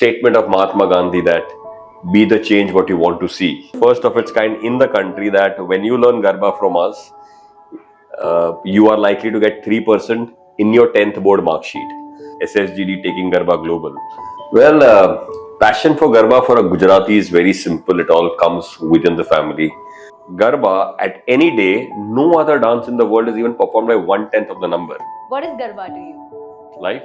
statement of Mahatma Gandhi that be the change what you want to see. First of its kind in the country, that when you learn Garba from us, you are likely to get 3% in your 10th board mark sheet. SSGD taking Garba global. Well, passion for Garba for a Gujarati is very simple. It all comes within the family. Garba, at any day, no other dance in the world is even performed by 1/10 of the number. What is Garba to you? Life.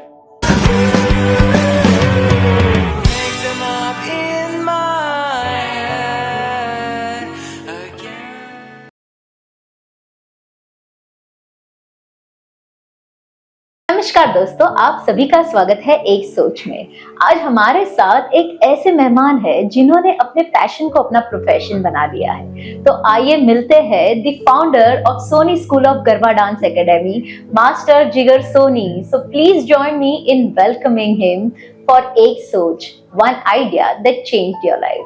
नमस्कार दोस्तों, आप सभी का स्वागत है एक सोच में। आज हमारे साथ एक ऐसे मेहमान है जिन्होंने अपने पैशन को अपना प्रोफेशन बना लिया है। तो आइए मिलते हैं the founder of Soni School of Garba Dance Academy, master Jigar Soni. So please join me in welcoming him for एक सोच, one idea that changed your life.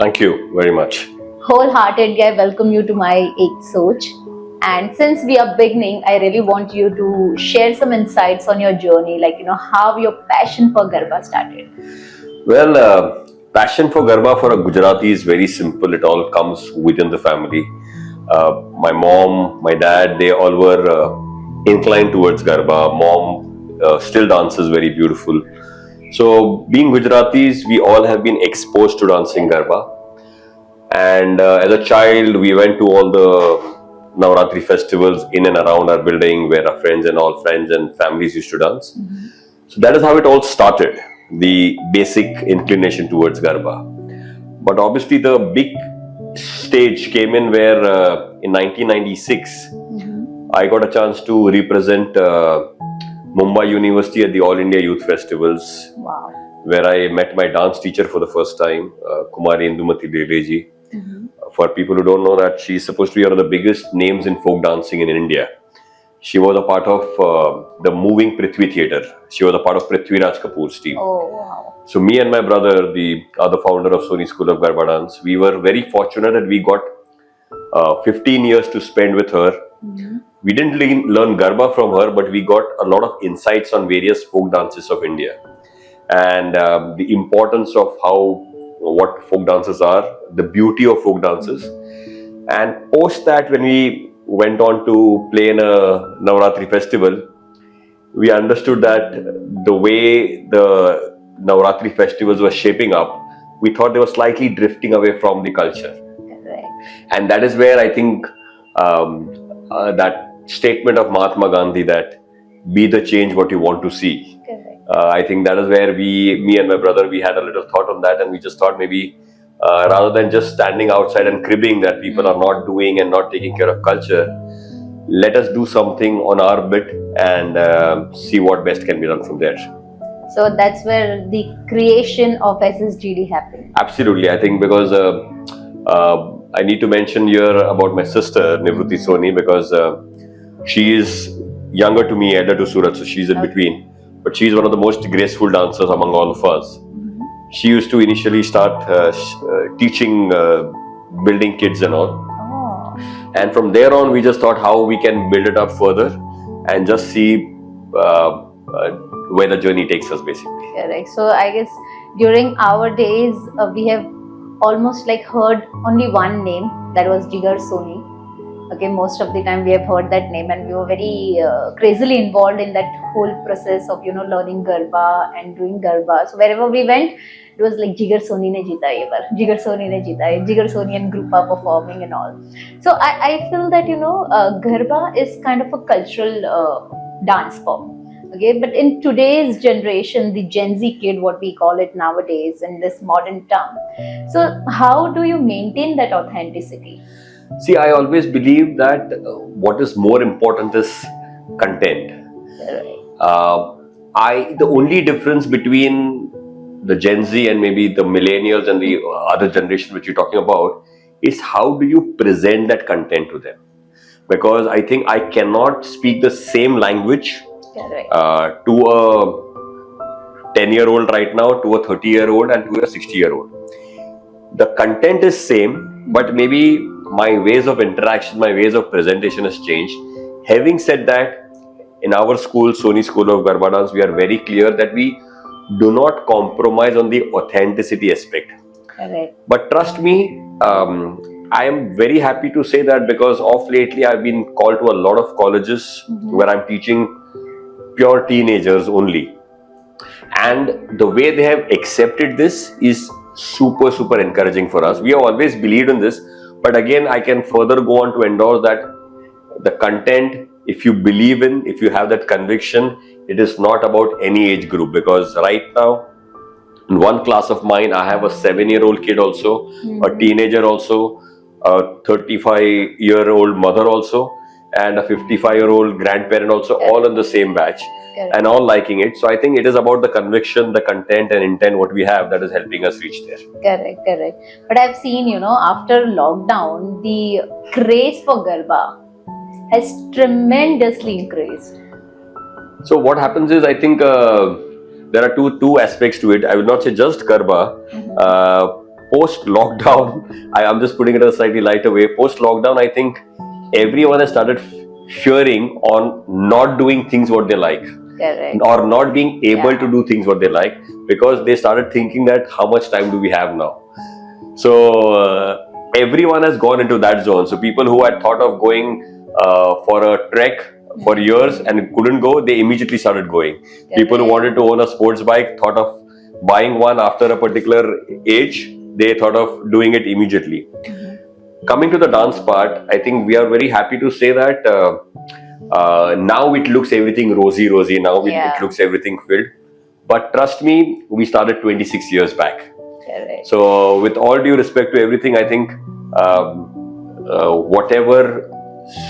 Thank you very much. Wholeheartedly, I welcome you to my Ek Soch. And since we are beginning, I really want you to share some insights on your journey, like, how your passion for Garba started. Well, passion for Garba for a Gujarati is very simple. It all comes within the family. My mom, my dad, they all were inclined towards Garba. Mom still dances very beautiful. So, being Gujaratis, we all have been exposed to dancing Garba. And as a child, we went to all the Navratri festivals in and around our building where our friends and families used to dance. So that is how it all started, the basic inclination towards Garba. But obviously the big stage came in where in 1996, I got a chance to represent Mumbai University at the All India Youth Festivals. Wow. Where I met my dance teacher for the first time, Kumari Indumati Deveji. For people who don't know that, she's supposed to be one of the biggest names in folk dancing in India. She was a part of the moving Prithvi Theatre. She was a part of Prithvi Raj Kapoor's team. Oh, wow. So me and my brother, the other founder of Soni School of Garba Dance, we were very fortunate that we got 15 years to spend with her. We didn't learn Garba from her, but we got a lot of insights on various folk dances of India. And the importance of what folk dances are, the beauty of folk dances. And post that, when we went on to play in a Navratri festival, we understood that the way the Navratri festivals were shaping up, we thought they were slightly drifting away from the culture. Correct. And that is where I think that statement of Mahatma Gandhi that be the change what you want to see. Correct. I think that is where me and my brother, we had a little thought on that, and we just thought maybe rather than just standing outside and cribbing that people are not doing and not taking care of culture, let us do something on our bit and see what best can be done from there. So that's where the creation of SSGD happened. Absolutely. I think because I need to mention here about my sister, Navratri Soni, because she is younger to me, elder to Surat, so she's in between. But she's one of the most graceful dancers among all of us. She used to initially start teaching building kids and all. Oh. And from there on, we just thought how we can build it up further and just see where the journey takes us, basically. Correct. So I guess during our days, we have almost like heard only one name, that was Jigar Soni. Okay, most of the time we have heard that name, and we were very crazily involved in that whole process of learning Garba and doing Garba. So wherever we went, it was like Jigar Soni ne jeeta ye bar, Jigar Soni ne jeeta hai, Jigar Soni and group are performing and all. So I feel that Garba is kind of a cultural dance form. Okay, but in today's generation, the Gen Z kid, what we call it nowadays in this modern term. So how do you maintain that authenticity? See, I always believe that what is more important is content. Right. The only difference between the Gen Z and maybe the millennials and the other generation which you're talking about is how do you present that content to them? Because I think I cannot speak the same language to a 10-year-old right now, to a 30-year-old and to a 60-year-old. The content is same, but maybe my ways of interaction, my ways of presentation has changed. Having said that, in our school, Soni School of Garba Dance, we are very clear that we do not compromise on the authenticity aspect. Correct. But trust me, I am very happy to say that because of lately I've been called to a lot of colleges where I'm teaching pure teenagers only. And the way they have accepted this is super encouraging for us. We have always believed in this, but again, I can further go on to endorse that the content, if you believe in, if you have that conviction, it is not about any age group. Because right now, in one class of mine, I have a 7-year-old kid also, a teenager also, a 35-year-old mother also, and a 55-year-old grandparent also, all in the same batch. Correct. And all liking it. So I think it is about the conviction, the content and intent what we have that is helping us reach there. Correct. But I've seen, after lockdown, the craze for Garba has tremendously increased. So what happens is, I think there are two aspects to it. I will not say just Garba. Post lockdown, I'm just putting it in a slightly lighter way. Post lockdown, I think everyone has started fearing on not doing things what they like. Correct. Or not being able to do things what they like, because they started thinking that how much time do we have now. So everyone has gone into that zone. So people who had thought of going for a trek for years and couldn't go, they immediately started going. Correct. People who wanted to own a sports bike thought of buying one after a particular age, they thought of doing it immediately. Coming to the dance part, I think we are very happy to say that now it looks everything rosy. Now it looks everything filled. But trust me, we started 26 years back. Correct. So with all due respect to everything, I think whatever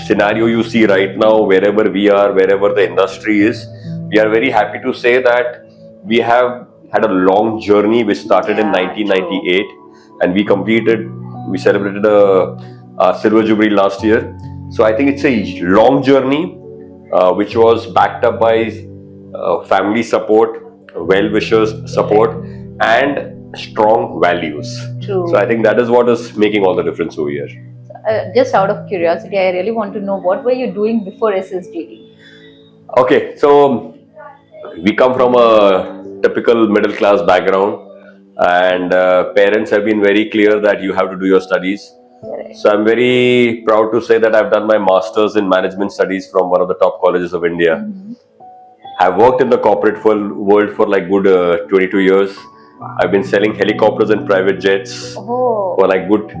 scenario you see right now, wherever we are, wherever the industry is, we are very happy to say that we have had a long journey which started in 1998 and we celebrated a silver jubilee last year. So I think it's a long journey which was backed up by family support, well-wishers support and strong values. True. So I think that is what is making all the difference over here. Just out of curiosity, I really want to know, what were you doing before SSGD? Okay, so we come from a typical middle class background and parents have been very clear that you have to do your studies. Correct. So I'm very proud to say that I've done my master's in management studies from one of the top colleges of India. I've worked in the corporate world for like good 22 years. I've been selling helicopters and private jets for like good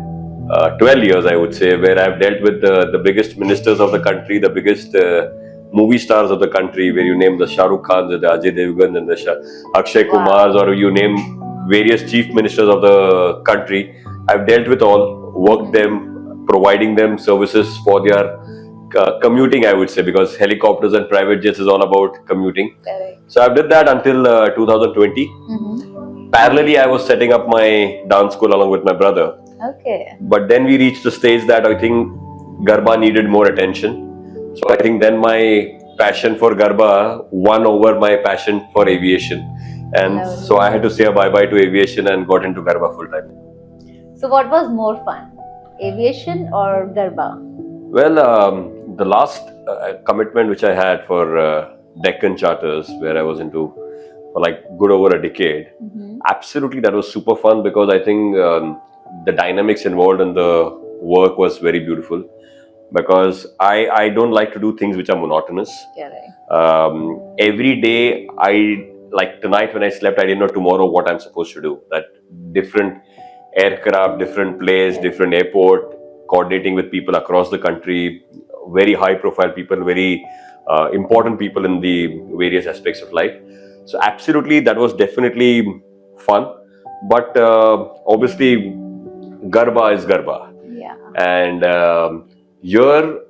12 years, I would say, where I've dealt with the biggest ministers of the country, the biggest movie stars of the country, where you name the Shah Rukh Khans, the Ajay Devgan and the Akshay Kumars, or you name various chief ministers of the country. I've dealt with all, worked them, providing them services for their commuting, I would say, because helicopters and private jets is all about commuting. Correct. So I did that until 2020. Parallelly, I was setting up my dance school along with my brother. Okay. But then we reached the stage that I think Garba needed more attention. So I think then my passion for Garba won over my passion for aviation. And so I had to say a bye-bye to aviation and got into Garba full-time. So what was more fun, aviation or Garba? Well, the last commitment which I had for Deccan Charters, where I was into for like good over a decade, absolutely that was super fun, because I think the dynamics involved in the work was very beautiful, because I don't like to do things which are monotonous. Correct. Every day, like tonight when I slept, I didn't know tomorrow what I'm supposed to do. That different aircraft, different place, different airport, coordinating with people across the country, very high profile people, very important people in the various aspects of life. So absolutely, that was definitely fun. But obviously, Garba is Garba. Yeah. And here,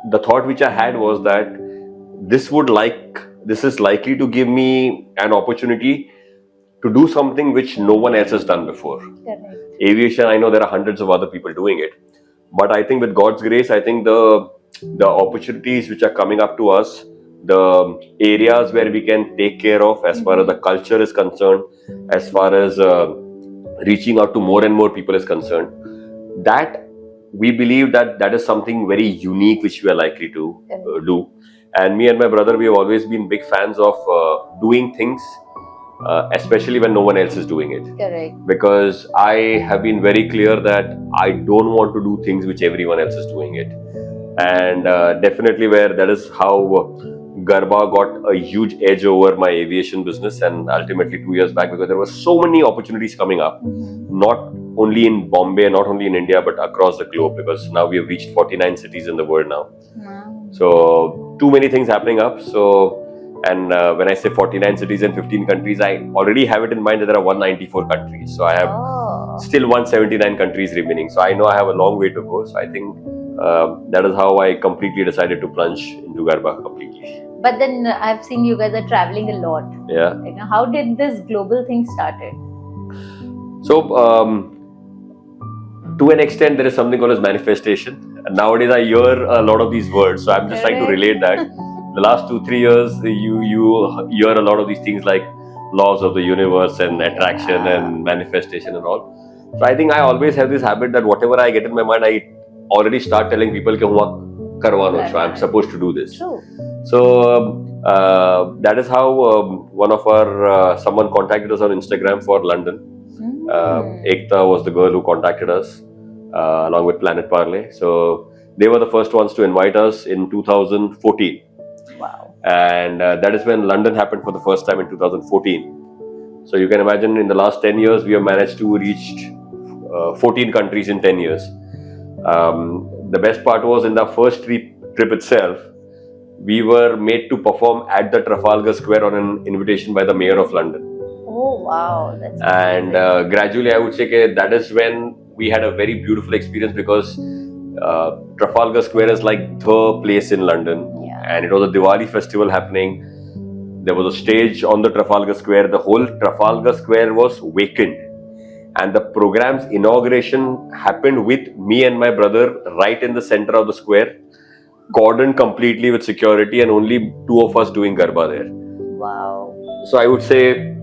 the thought which I had was that this is likely to give me an opportunity to do something which no one else has done before. Correct. Aviation, I know there are hundreds of other people doing it, but I think with God's grace, I think the opportunities which are coming up to us, the areas where we can take care of as far as the culture is concerned, as far as reaching out to more and more people is concerned, that we believe that is something very unique which we are likely to do. And me and my brother, we have always been big fans of doing things especially when no one else is doing it. Correct. Because I have been very clear that I don't want to do things which everyone else is doing it. And definitely where that is how Garba got a huge edge over my aviation business, and ultimately 2 years back, because there were so many opportunities coming up, not only in Bombay, not only in India, but across the globe, because now we have reached 49 cities in the world now. Wow. So too many things happening up. So, and when I say 49 cities and 15 countries, I already have it in mind that there are 194 countries. So I have still 179 countries remaining. So I know I have a long way to go. So I think that is how I completely decided to plunge into Garba completely. But then I've seen you guys are traveling a lot. Yeah. You know, how did this global thing started? So to an extent, there is something called as manifestation. And nowadays, I hear a lot of these words. So I'm just trying to relate that. The last 2-3 years, you hear a lot of these things like laws of the universe and attraction and manifestation and all. So I think I always have this habit that whatever I get in my mind, I already start telling people that I'm supposed to do this. True. So that is how one of our someone contacted us on Instagram for London. Ekta was the girl who contacted us along with Planet Parley. So they were the first ones to invite us in 2014. Wow. And that is when London happened for the first time in 2014. So you can imagine in the last 10 years, we have managed to reach 14 countries in 10 years. The best part was in the first trip itself, we were made to perform at the Trafalgar Square on an invitation by the Mayor of London. Oh, wow. That's and gradually, I would say that is when we had a very beautiful experience, because Trafalgar Square is like the place in London. And it was a Diwali festival happening. There was a stage on the Trafalgar Square. The whole Trafalgar Square was vacant. And the program's inauguration happened with me and my brother right in the center of the square, cordoned completely with security, and only two of us doing Garba there. Wow. So I would say,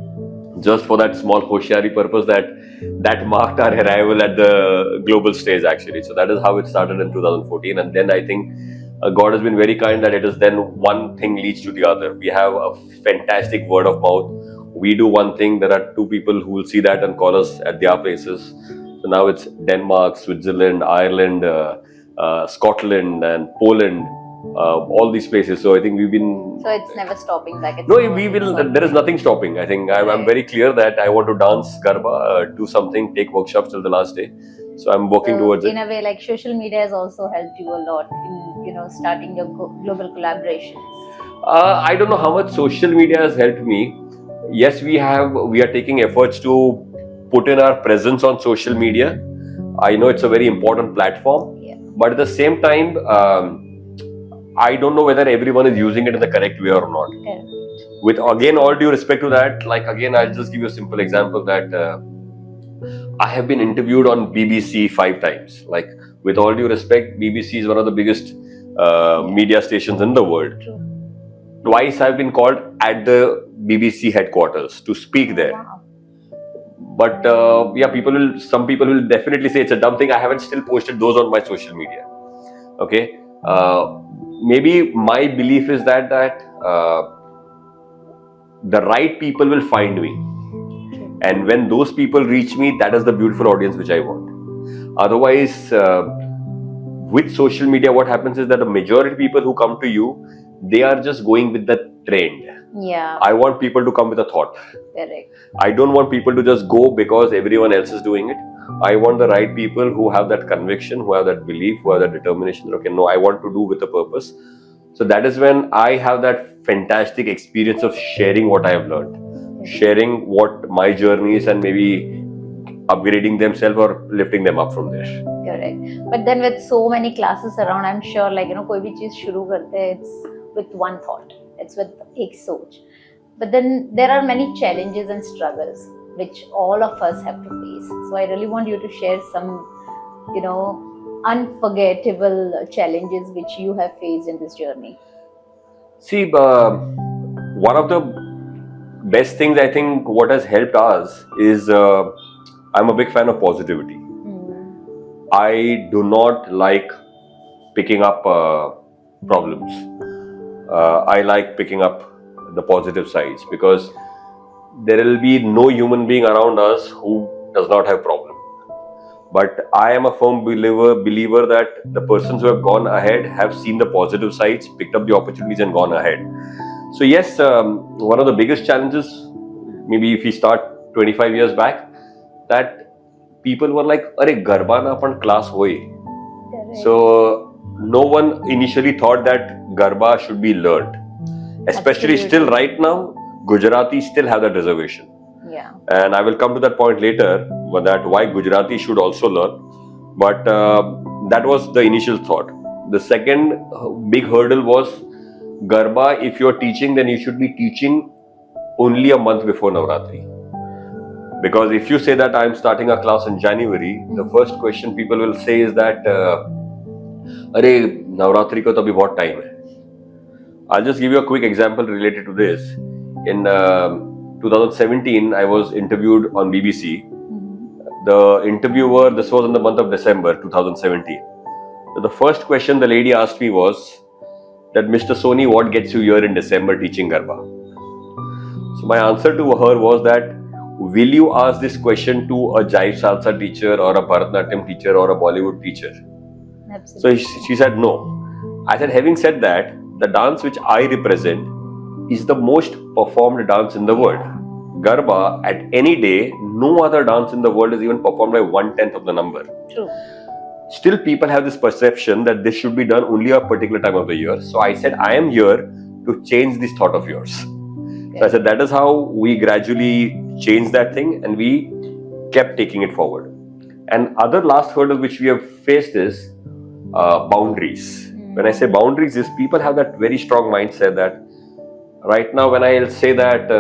just for that small Hoshiari purpose, that marked our arrival at the global stage actually. So that is how it started in 2014. And then I think God has been very kind that it is then one thing leads to the other. We have a fantastic word of mouth. We do one thing, there are two people who will see that and call us at their places. So now it's Denmark, Switzerland, Ireland, Scotland and Poland, all these places. So I think we've been... So it's never stopping back. No, we will. There is nothing stopping. I think I'm very clear that I want to dance Garba, do something, take workshops till the last day. So I'm working towards it. In a way, like social media has also helped you a lot in, starting your global collaborations. I don't know how much social media has helped me. Yes, we are taking efforts to put in our presence on social media. I know it's a very important platform, but at the same time, I don't know whether everyone is using it in the correct way or not. With again, all due respect to that, like again, I'll just give you a simple example that I have been interviewed on BBC 5 times. Like, with all due respect, BBC is one of the biggest media stations in the world. Twice I've been called at the BBC headquarters to speak there. Wow. But some people will definitely say it's a dumb thing. I haven't still posted those on my social media. Okay. Maybe my belief is that the right people will find me. And when those people reach me, that is the beautiful audience which I want. Otherwise, with social media, what happens is that the majority of people who come to you, they are just going with the trend. Yeah. I want people to come with a thought. Correct. I don't want people to just go because everyone else is doing it. I want the right people who have that conviction, who have that belief, who have that determination. Okay, no, I want to do with a purpose. So that is when I have that fantastic experience of sharing what I have learned, sharing what my journey is, and maybe upgrading themselves or lifting them up from there. Correct. But then with so many classes around, I'm sure koi bhi cheez shuru karte, it's with one thought. It's with Ek Soch. But then there are many challenges and struggles which all of us have to face. So I really want you to share some, unforgettable challenges which you have faced in this journey. See, one of the best things I think what has helped us is I'm a big fan of positivity. I do not like picking up problems. I like picking up the positive sides, because there will be no human being around us who does not have problem. But I am a firm believer that the persons who have gone ahead have seen the positive sides, picked up the opportunities and gone ahead. So yes, one of the biggest challenges, maybe if we start 25 years back, that people were like, "Arey Garba na apan class hoy." Correct. So no one initially thought that Garba should be learned. Especially Absolutely. still right now, Gujarati still have that reservation. Yeah. And I will come to that point later, that why Gujarati should also learn. But that was the initial thought. The second big hurdle was Garba. If you are teaching, then you should be teaching only a month before Navratri. Because if you say that I am starting a class in January, the first question people will say is that, "Arey Navratri ko to abhi bahut time hai." I'll just give you a quick example related to this. In 2017, I was interviewed on BBC. The interviewer, this was in the month of December 2017. So the first question the lady asked me was that, "Mr. Soni, what gets you here in December teaching Garba?" So my answer to her was that, will you ask this question to a Jive Salsa teacher or a Bharatanatyam teacher or a Bollywood teacher? Absolutely. So she said no. I said, having said that, the dance which I represent is the most performed dance in the world. Garba, at any day, no other dance in the world is even performed by 1/10 of the number. True. Still, people have this perception that this should be done only a particular time of the year. So I said, I am here to change this thought of yours. So I said, that is how we gradually changed that thing, and we kept taking it forward. And other last hurdle which we have faced is boundaries. When I say boundaries, is people have that very strong mindset that right now when I'll say that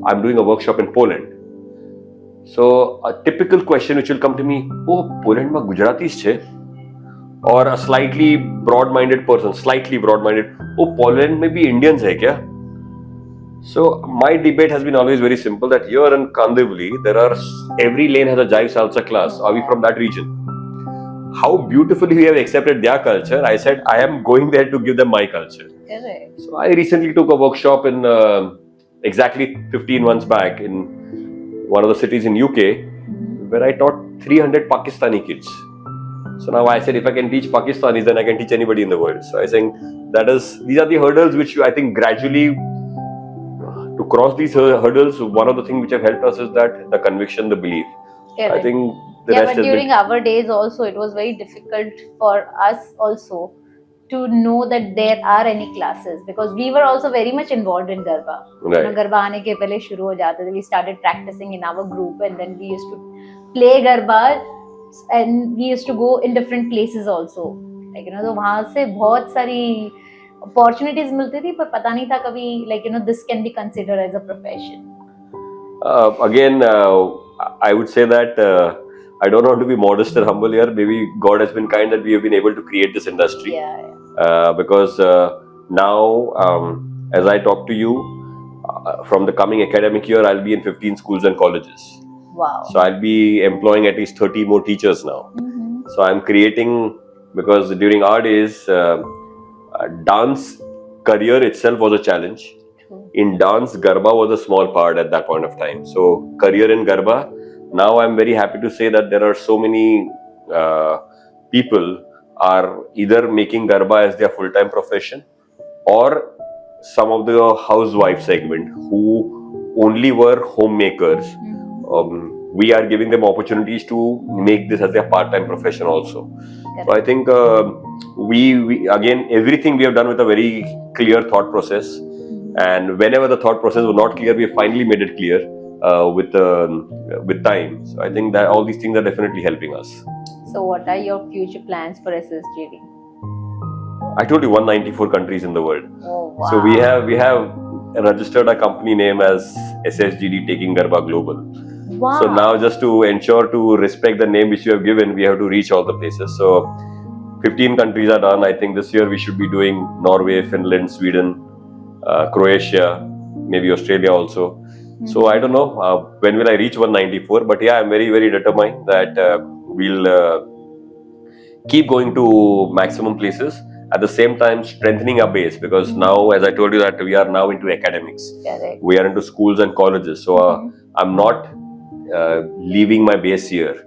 I'm doing a workshop in Poland, so a typical question which will come to me, "Oh, Poland ma Gujaratis che?" Or a slightly broad-minded person, "Oh, Poland may be Indians hai kya?" So my debate has been always very simple, that here in Kandivali, every lane has a Jive Salsa class. Are we from that region? How beautifully we have accepted their culture. I said, I am going there to give them my culture. Correct. So I recently took a workshop in exactly 15 months back in one of the cities in UK, where I taught 300 Pakistani kids. So now I said, if I can teach Pakistanis, then I can teach anybody in the world. So I think these are the hurdles which I think gradually, to cross these hurdles, one of the things which have helped us is that the conviction, the belief. Correct. I think the Yeah, rest but has during been... our days also, it was very difficult for us also to know that there are any classes, because we were also very much involved in Garba. Right. Garba आने के पहले शुरू हो जाते थे. We started practicing in our group, and then we used to play Garba, and we used to go in different places also. Like, तो वहाँ से बहुत सारी opportunities मिलती थी, पर पता नहीं था कभी, like, this can be considered as a profession. Again, I would say that I don't want to be modest and humble here. Maybe God has been kind that we have been able to create this industry. Yeah. Because now, as I talk to you, from the coming academic year, I'll be in 15 schools and colleges. Wow. So I'll be employing at least 30 more teachers now. So I'm creating, because during our days, dance career itself was a challenge. In dance, Garba was a small part at that point of time. So career in Garba, now I'm very happy to say that there are so many people are either making Garba as their full-time profession, or some of the housewife segment who only were homemakers. We are giving them opportunities to make this as their part-time profession also. So I think we again, everything we have done with a very clear thought process. And whenever the thought process was not clear, we finally made it clear with time. So I think that all these things are definitely helping us. So what are your future plans for SSGD? I told you 194 countries in the world. Oh, wow. So we have registered a company name as SSGD Taking Garba Global. Wow. So now, just to ensure to respect the name which you have given, we have to reach all the places. So 15 countries are done. I think this year we should be doing Norway, Finland, Sweden, Croatia, maybe Australia also. So I don't know when will I reach 194, but yeah, I'm very, very determined that we'll keep going to maximum places. at the same time strengthening our base, because now, as I told you, that we are now into academics. Correct. We are into schools and colleges. So I'm not leaving my base here.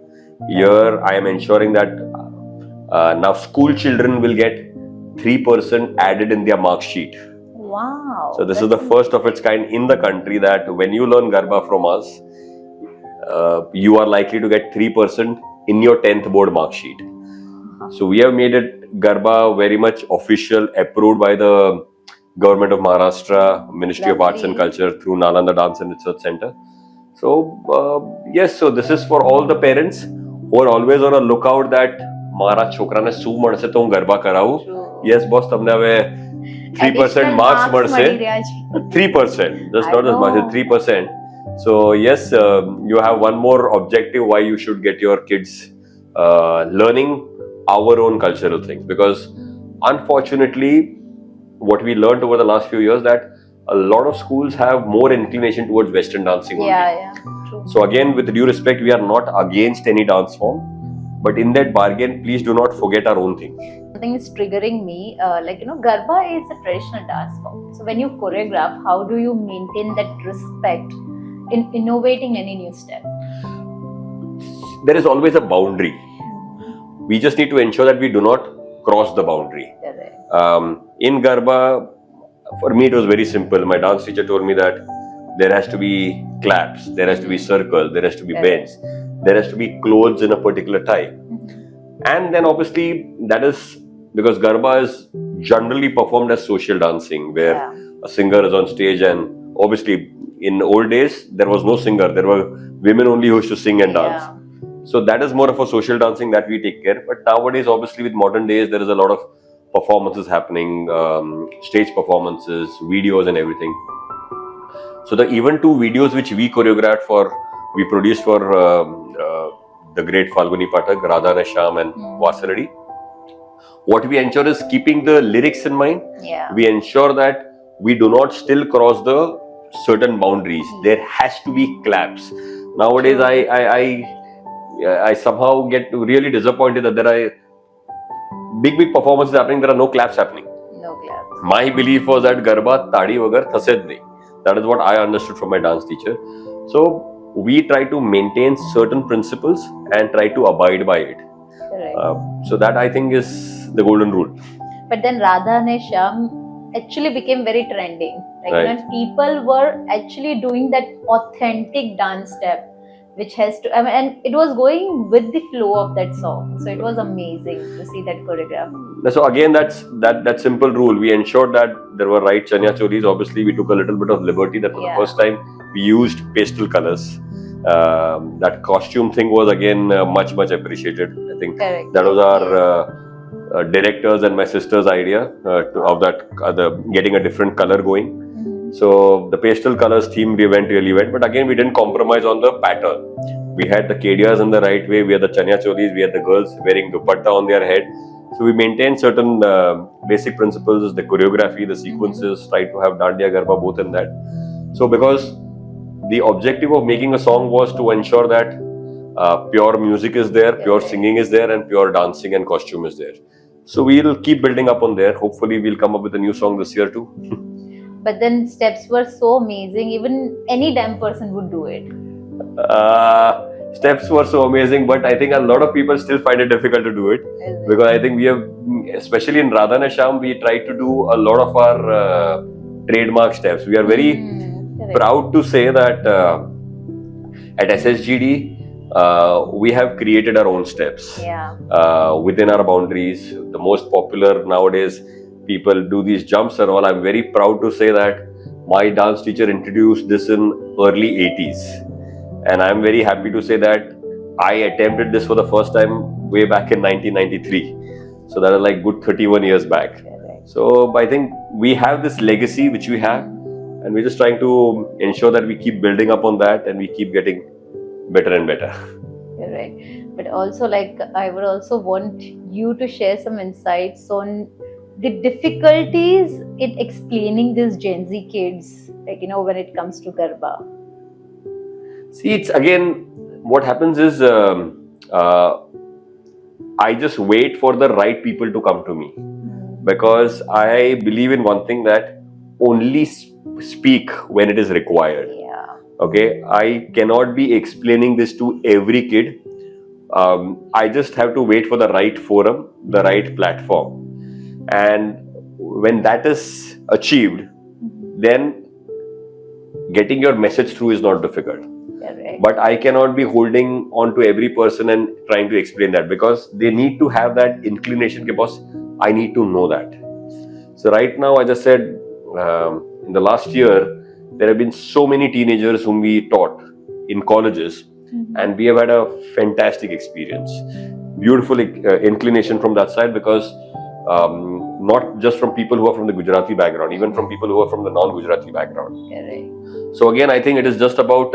Here I am ensuring that now school children will get 3% added in their mark sheet. Wow. So this is the first of its kind in the country, that when you learn Garba from us, you are likely to get 3% in your 10th board mark sheet. So we have made it Garba very much official, approved by the Government of Maharashtra, Ministry of Arts and Culture through Nalanda Dance and Research Center. So yes, so this is for all the parents who are always on a lookout that Mara chokra ne su મળશે તો હું ગરબા કરાવું. Yes, boss, તમને હવે 3% marks મળશે. 3%, just not as much as 3%. So yes, you have one more objective why you should get your kids learning our own cultural things, because unfortunately what we learned over the last few years that a lot of schools have more inclination towards Western dancing only. Yeah, true. So again, with due respect, we are not against any dance form, but in that bargain, please do not forget our own thing. Something is triggering me, Garba is a traditional dance form. So when you choreograph, how do you maintain that respect in innovating any new step? There is always a boundary. We just need to ensure that we do not cross the boundary. In Garba, for me it was very simple. My dance teacher told me that there has to be claps, there has to be circle, there has to be bends, there has to be clothes in a particular type. And then obviously that is because Garba is generally performed as social dancing, where a singer is on stage, and obviously in old days there was no singer, there were women only who used to sing and dance. So that is more of a social dancing that we take care. But nowadays, obviously with modern days, there is a lot of performances happening, stage performances, videos and everything. So the even two videos which we choreographed for, we produced for the great Falguni Pathak, Radha and Shaam and Vasaladi. What we ensure is keeping the lyrics in mind. We ensure that we do not still cross the certain boundaries. There has to be claps. Nowadays, I somehow get really disappointed that there are big performances happening, there are no claps happening. No claps. My belief was that Garba tadi vagar thase જ નહીં. That is what I understood from my dance teacher. So we try to maintain certain principles and try to abide by it. So that I think is the golden rule. But then Radha and Shaam actually became very trending. When people were actually doing that authentic dance step, which has to, and it was going with the flow of that song. So it was amazing to see that choreograph. So again, that simple rule. We ensured that there were right chanya cholis. Obviously, we took a little bit of liberty that for the first time we used pastel colors. That costume thing was again much appreciated. I think that was our directors and my sister's idea of that getting a different color going. So the pastel colors theme went really well, but again we didn't compromise on the pattern. We had the kediyas in the right way, we had the chanya cholis, we had the girls wearing dupatta on their head. So we maintained certain basic principles, the choreography, the sequences, tried to have dandiya, garba both in that. So because the objective of making a song was to ensure that pure music is there, pure singing is there, and pure dancing and costume is there. So we'll keep building up on there. Hopefully we'll come up with a new song this year too. But then steps were so amazing, even any damn person would do it. Steps were so amazing, but I think a lot of people still find it difficult to do it. Because I think we have, especially in Radha and Shaam, we try to do a lot of our trademark steps. We are very proud to say that at SSGD, we have created our own steps within our boundaries. The most popular nowadays, people do these jumps and all. I'm very proud to say that my dance teacher introduced this in early 80s. And I'm very happy to say that I attempted this for the first time way back in 1993. So that is like good 31 years back. So I think we have this legacy which we have, and we're just trying to ensure that we keep building up on that and we keep getting better and better. Correct. But also, I would also want you to share some insights on the difficulties in explaining these Gen Z kids, when it comes to Garba. See, it's again, what happens is I just wait for the right people to come to me. because I believe in one thing, that only speak when it is required. Yeah. Okay, I cannot be explaining this to every kid. I just have to wait for the right forum, the right platform, and when that is achieved, then getting your message through is not difficult. Correct. But I cannot be holding on to every person and trying to explain that, because they need to have that inclination, ke boss, I need to know that. So right now, I just said, in the last year, there have been so many teenagers whom we taught in colleges, and we have had a fantastic experience. Beautiful inclination from that side, because not just from people who are from the Gujarati background, even from people who are from the non-Gujarati background. Correct. So again, I think it is just about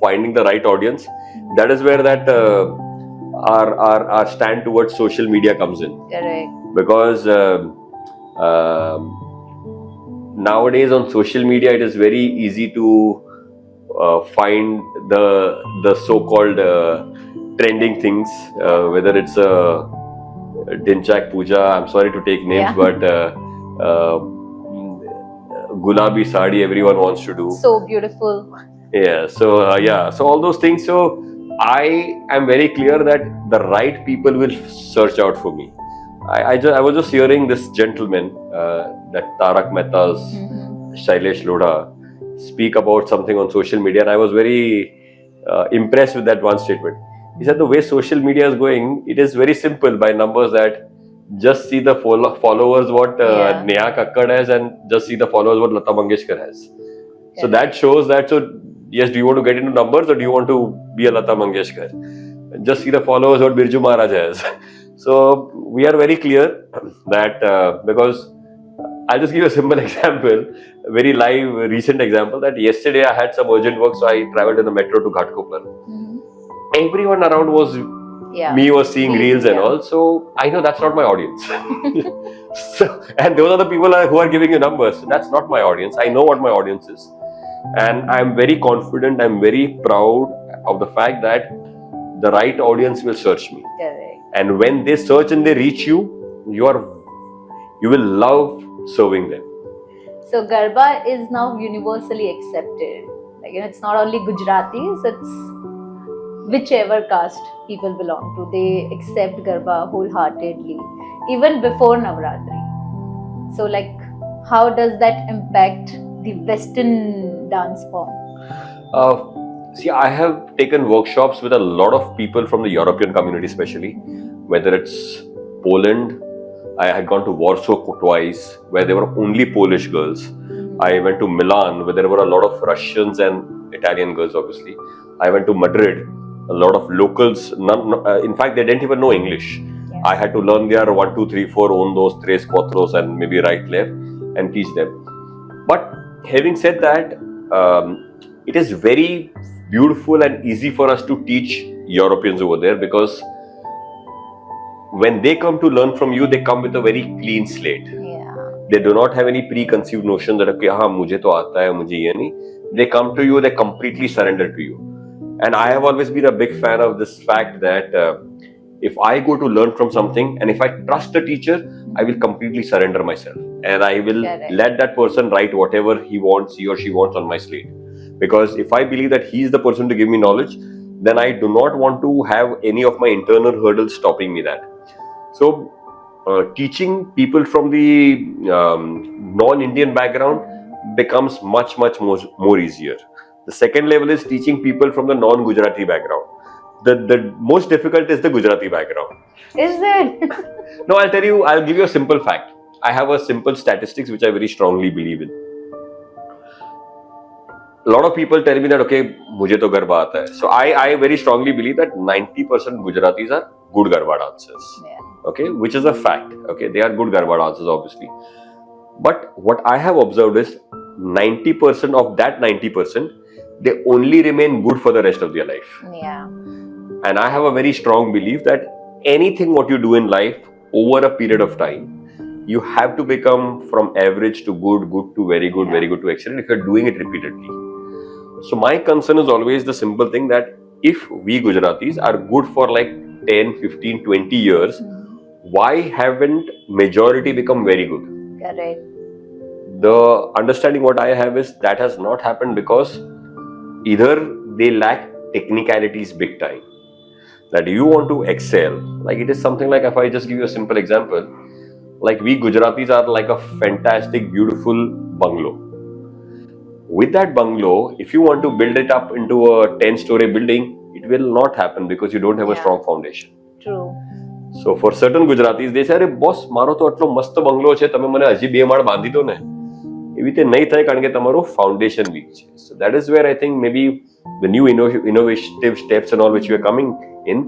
finding the right audience. That is where that our stand towards social media comes in. Correct. Because nowadays on social media, it is very easy to find the so-called trending things, whether it's a Dinchak Puja. I'm sorry to take names, but Gulabi Sadi, everyone wants to do. So beautiful. Yeah. So all those things. So I am very clear that the right people will search out for me. I was just hearing this gentleman, that Tarak Mehta's Shailesh Lodha, speak about something on social media, and I was very impressed with that one statement. He said the way social media is going, it is very simple by numbers, that just see the followers what Neha Kakkad has, and just see the followers what Lata Mangeshkar has. So that shows that, so yes, do you want to get into numbers, or do you want to be a Lata Mangeshkar? Just see the followers what Birju Maharaj has. So we are very clear that because I'll just give you a simple example, a very live recent example, that yesterday I had some urgent work, so I traveled in the metro to Ghatkopar. Everyone around was was seeing reels and all, so I know that's not my audience. So, and those are the people who are giving you numbers. That's not my audience. I know what my audience is, and I'm very confident, I'm very proud of the fact that the right audience will search me. Correct. And when they search and they reach you, you will love serving them. So Garba is now universally accepted. Like, it's not only Gujaratis, it's whichever caste people belong to. They accept Garba wholeheartedly, even before Navratri. So like, how does that impact the Western dance form? See, I have taken workshops with a lot of people from the European community, especially, whether it's Poland. I had gone to Warsaw twice, where there were only Polish girls. I went to Milan, where there were a lot of Russians and Italian girls, obviously. I went to Madrid, a lot of locals. In fact, they didn't even know English. I had to learn their 1, 2, 3, 4, unos, tres, cuatros, and maybe right, left, and teach them. But having said that, it is very beautiful and easy for us to teach Europeans over there, because when they come to learn from you, they come with a very clean slate. They do not have any preconceived notion that, okay, mujhe to aata hai, mujhe ye nahi. They come to you, they completely surrender to you. And I have always been a big fan of this fact that if I go to learn from something, and if I trust the teacher, I will completely surrender myself. And I will let that person write whatever he or she wants on my slate. Because if I believe that he is the person to give me knowledge, then I do not want to have any of my internal hurdles stopping me that. So, teaching people from the non-Indian background becomes much more easier. The second level is teaching people from the non-Gujarati background. The most difficult is the Gujarati background. Is it? No, I'll give you a simple fact. I have a simple statistics which I very strongly believe in. A lot of people tell me that, okay, mujhe to Garba aata hai. So I very strongly believe that 90% Gujaratis are good Garba dancers. Okay, which is a fact. Okay, they are good Garba dancers, obviously. But what I have observed is 90% of that 90%, they only remain good for the rest of their life. And I have a very strong belief that anything what you do in life over a period of time, you have to become from average to good, good to very good, very good to excellent if you're doing it repeatedly. So my concern is always the simple thing that if we Gujaratis are good for like 10, 15, 20 years, why haven't majority become very good? Correct. The understanding what I have is that has not happened because either they lack technicalities big time. That you want to excel, like it is something like, if I just give you a simple example, like we Gujaratis are like a fantastic, beautiful bungalow. With that bungalow, if you want to build it up into a 10-story building, it will not happen because you don't have a Yeah. strong foundation. True. So for certain Gujaratis, they say, "અરે boss, મારો તો આટલો મસ્ત બંગલો છે, તમે મને હજી 2 માળ બાંધી દો ને." એવી રીતે નહીં થાય કારણ કે તમારું foundation weak છે. So that is where I think maybe the new innovative steps and all which we are coming in,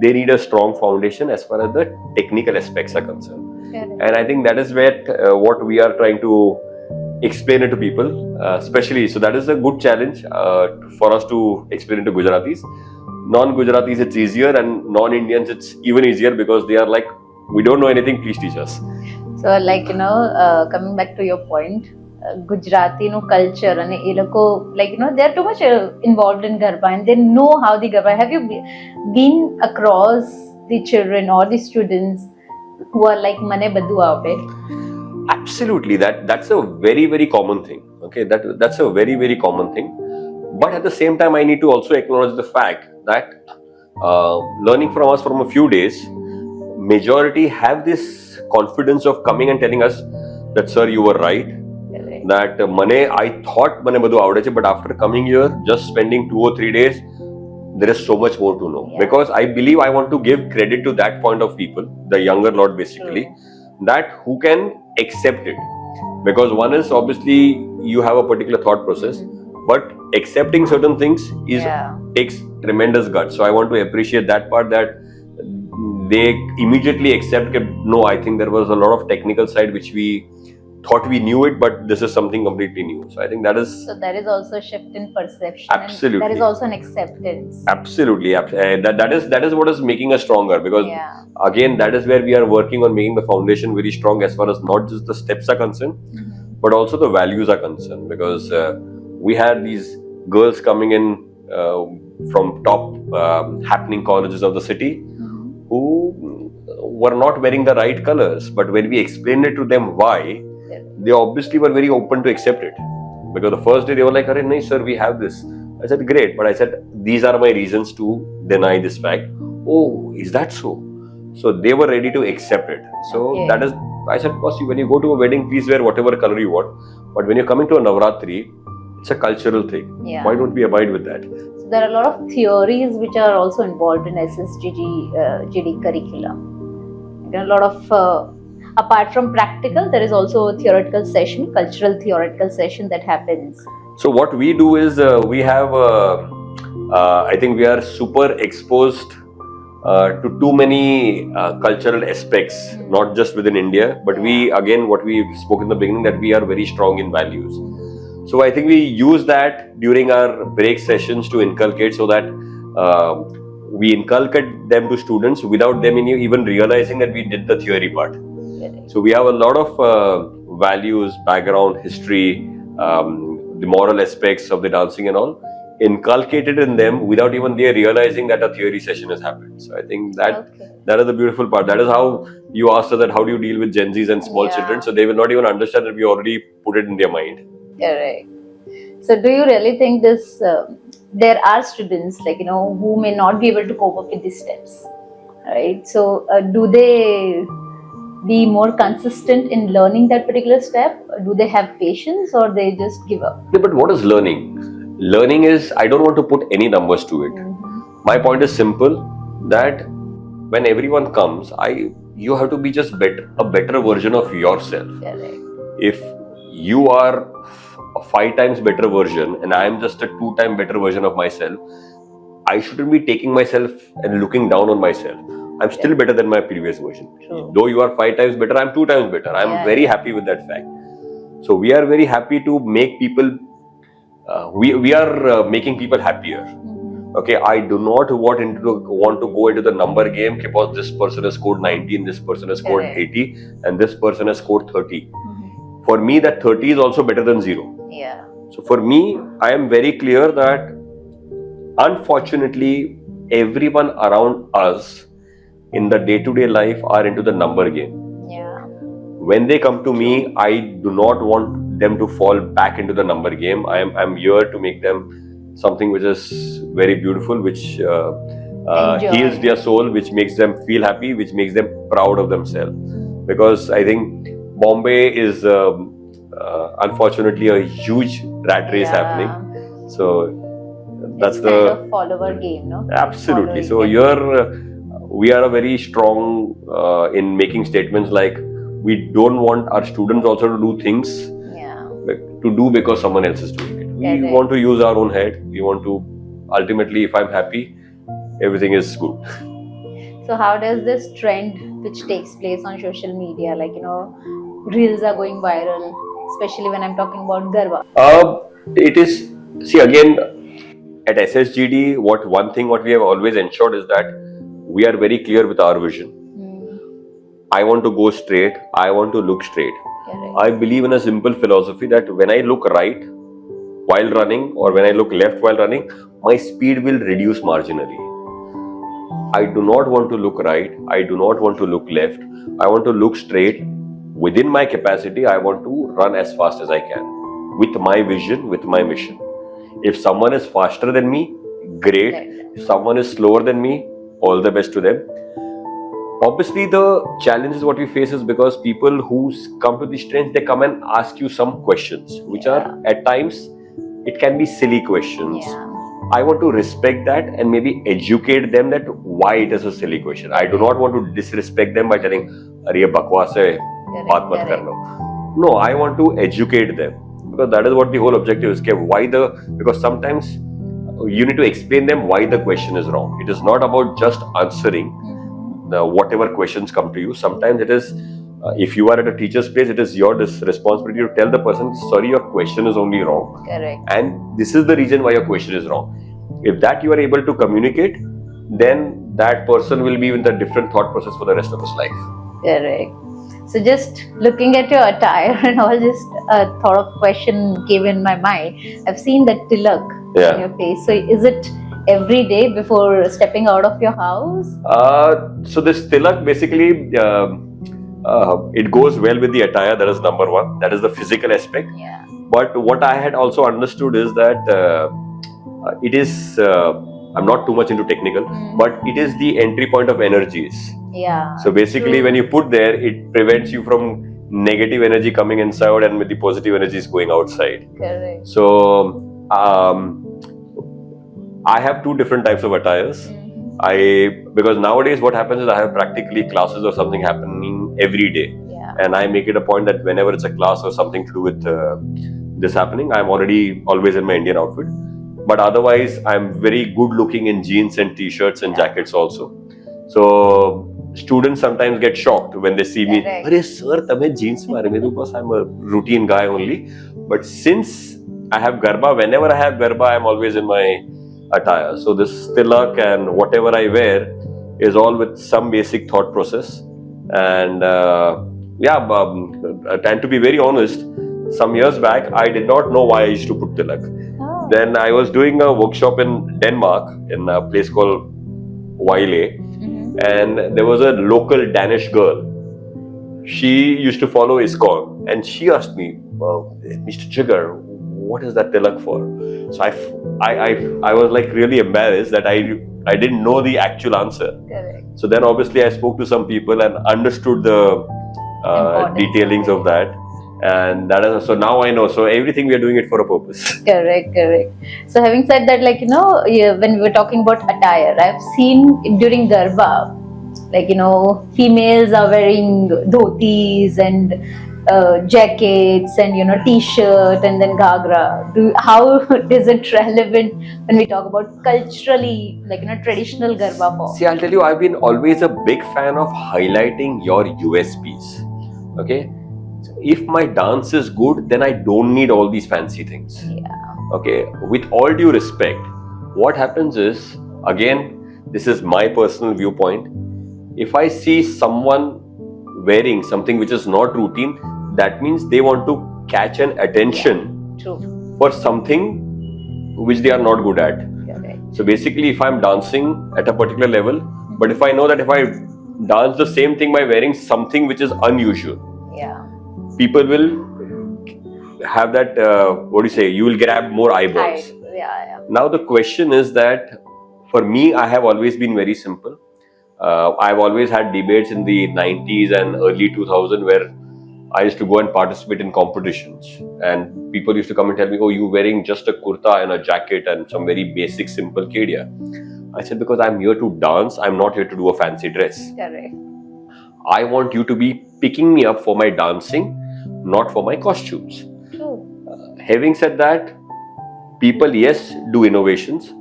they need a strong foundation as far as the technical aspects are concerned. Correct. And I think that is where what we are trying to explain it to people, especially. So that is a good challenge for us to explain it to Gujaratis. Non-Gujaratis it's easier, and non-Indians it's even easier because they are like, we don't know anything, please teach us. So like coming back to your point, Gujarati culture and એ લોકો like they are too much involved in Garba and they know how the Garba. Have you been across the children or the students who are like mane badu avde? Absolutely, that's a very, very common thing. Okay, that's a very, very common thing. But at the same time, I need to also acknowledge the fact that learning from us from a few days, majority have this confidence of coming and telling us that, sir, you were right. Correct. That I thought mane badu avde છે, but after coming here, just spending 2 or 3 days, there is so much more to know. Yeah. Because I believe I want to give credit to that point of people, the younger lot basically, that who can accept it. Because one is obviously you have a particular thought process, but accepting certain things takes tremendous guts. So I want to appreciate that part, that they immediately accept that, no, I think there was a lot of technical side which we thought we knew it, but this is something completely new. So I think that is... So there is also a shift in perception. Absolutely. And there is also an acceptance. Absolutely. That is what is making us stronger, because again, that is where we are working on making the foundation very strong as far as not just the steps are concerned, but also the values are concerned. Because we had these girls coming in from top happening colleges of the city who were not wearing the right colors. But when we explained it to them why, they obviously were very open to accept it. Because the first day they were like, "Arey, nahi sir, we have this." I said, "Great," but I said, "These are my reasons to deny this fact." "Oh, is that so?" So they were ready to accept it. So that is, I said, "Boss, when you go to a wedding, please wear whatever color you want. But when you're coming to a Navratri, it's a cultural thing. Why don't we abide with that?" So there are a lot of theories which are also involved in SSGD curriculum. A lot of apart from practical, there is also a theoretical session, cultural theoretical session that happens. So what we do is we have, I think we are super exposed to too many cultural aspects, not just within India, but we, again, what we spoke in the beginning, that we are very strong in values. So I think we use that during our break sessions to inculcate, so that we inculcate them to students without them even realizing that we did the theory part. So we have a lot of values, background, history, the moral aspects of the dancing and all inculcated in them without even they realizing that a theory session has happened. So I think that is the beautiful part. That is how you asked us that how do you deal with Gen Zs and small children. So they will not even understand that we already put it in their mind. Correct. So do you really think this there are students who may not be able to cope up with these steps, right? So do they be more consistent in learning that particular step? Do they have patience, or they just give up? Yeah, but what is learning? Learning is, I don't want to put any numbers to it. My point is simple, that when everyone comes, you have to be just a better version of yourself. Correct. If you are a 5 times better version and I am just a 2 times better version of myself, I shouldn't be taking myself and looking down on myself. I'm still better than my previous version. True. Though you are 5 times better, I'm 2 times better. I'm very happy with that fact. So we are very happy to make people, we are making people happier. Okay, I do not want to go into the number game because this person has scored 90 and this person has scored 80 and this person has scored 30. For me, that 30 is also better than 0. Yeah. So for me, I am very clear that unfortunately everyone around us in the day-to-day life are into the number game. Yeah. When they come to me, I do not want them to fall back into the number game. I'm here to make them something which is very beautiful, which Enjoy. heals their soul, which makes them feel happy, which makes them proud of themselves. Because I think Bombay is unfortunately a huge rat race happening. So that's it's the kind of follower game, no? absolutely. Following So them. here we are a very strong in making statements like we don't want our students also to do things Yeah. to do because someone else is doing it. We Correct. want to use our own head. We want to ultimately, if I'm happy, everything is good. So how does this trend which takes place on social media, like reels are going viral, especially when I'm talking about Garba. It is, see again, at SSGD, what we have always ensured is that we are very clear with our vision. I want to go straight. I want to look straight. Correct. I believe in a simple philosophy that when I look right while running or when I look left while running, my speed will reduce marginally. I do not want to look right. I do not want to look left. I want to look straight. Within my capacity, I want to run as fast as I can with my vision, with my mission. If someone is faster than me, great. If someone is slower than me, all the best to them. Obviously, the challenges what we face is because people who come to these trains, they come and ask you some questions, which are at times, it can be silly questions. I want to respect that and maybe educate them that why it is a silly question. I do not want to disrespect them by telling, "Arey ye bakwas hai, baat mat karna." No, I want to educate them because that is what the whole objective is. Because sometimes you need to explain them why the question is wrong. It is not about just answering whatever questions come to you. Sometimes it is, if you are at a teacher's place, it is your responsibility to tell the person, sorry, your question is only wrong. Correct. And this is the reason why your question is wrong. If that you are able to communicate, then that person will be in the different thought process for the rest of his life. Correct. So just looking at your attire and all, just a thought of question came in my mind. I've seen that tilak on your face. So is it every day before stepping out of your house? So this tilak basically, it goes well with the attire. That is number one. That is the physical aspect. Yeah. But what I had also understood is that it is, I'm not too much into technical, but it is the entry point of energies. Yeah. So basically, when you put there, it prevents you from negative energy coming inside and with the positive energies going outside. Correct. So I have two different types of attires. Because nowadays what happens is I have practically classes or something happening every day. Yeah. And I make it a point that whenever it's a class or something to do with this happening, I'm always in my Indian outfit. But otherwise, I'm very good looking in jeans and t-shirts and jackets also. So students sometimes get shocked when they see me. Arey sir, tame jeans mein because I'm a routine guy only. But since I have Garba, whenever I have Garba, I'm always in my attire. So this tilak and whatever I wear is all with some basic thought process. And and to be very honest, some years back, I did not know why I used to put tilak. Oh. Then I was doing a workshop in Denmark in a place called Vejle. And there was a local Danish girl. She used to follow ISKCON, and she asked me, Mr. Jigar, what is that tilak for? So I was like really embarrassed that I didn't know the actual answer. Correct. So then obviously I spoke to some people and understood the detailings of that. And that is, so now I know. So everything we are doing it for a purpose. Correct. So having said that, when we were talking about attire, I've seen during Garba, females are wearing dhotis and jackets and t-shirt and then gagra. How is it relevant when we talk about culturally, traditional Garba form? See, I'll tell you, I've been always a big fan of highlighting your USPs. Okay. If my dance is good, then I don't need all these fancy things. Yeah. Okay. With all due respect, what happens is, again, this is my personal viewpoint. If I see someone wearing something which is not routine, that means they want to catch an attention for something which they are not good at. Correct. So basically, if I'm dancing at a particular level, but if I know that if I dance the same thing by wearing something which is unusual. Yeah. People will have that, what do you say, you will grab more eyeballs. Yeah. Now the question is that for me, I have always been very simple. I've always had debates in the 90s and early 2000 where I used to go and participate in competitions, and people used to come and tell me, "Oh, you're wearing just a kurta and a jacket and some very basic, simple kedia." I said, because I'm here to dance, I'm not here to do a fancy dress. Correct. I want you to be picking me up for my dancing, not for my costumes. True. Having said that, people, yes, do innovations,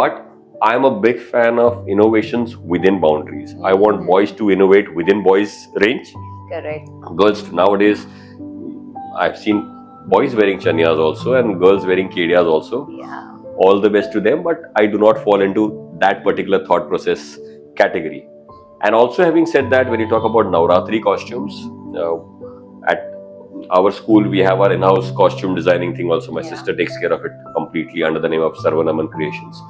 but I'm a big fan of innovations within boundaries. I want boys to innovate within boys' range. Correct. Girls nowadays, I've seen boys wearing chanyas also and girls wearing kedias also. Yeah. All the best to them, but I do not fall into that particular thought process category. And also, having said that, when you talk about Navratri costumes, at our school we have our in-house costume designing thing also. My sister takes care of it completely under the name of Sarvanaman Creations.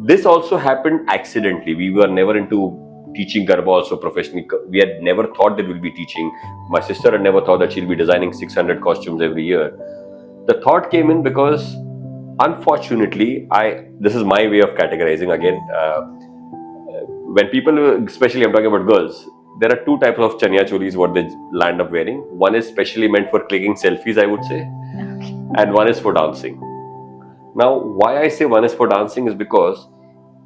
This also happened accidentally. We were never into teaching Garba also professionally. We had never thought that we'll be teaching. My sister had never thought that she'll be designing 600 costumes every year. The thought came in because, unfortunately, this is my way of categorizing again. When people, especially I'm talking about girls, there are two types of chanya cholis what they land up wearing. One is specially meant for clicking selfies, I would say, and one is for dancing. Now, why I say one is for dancing is because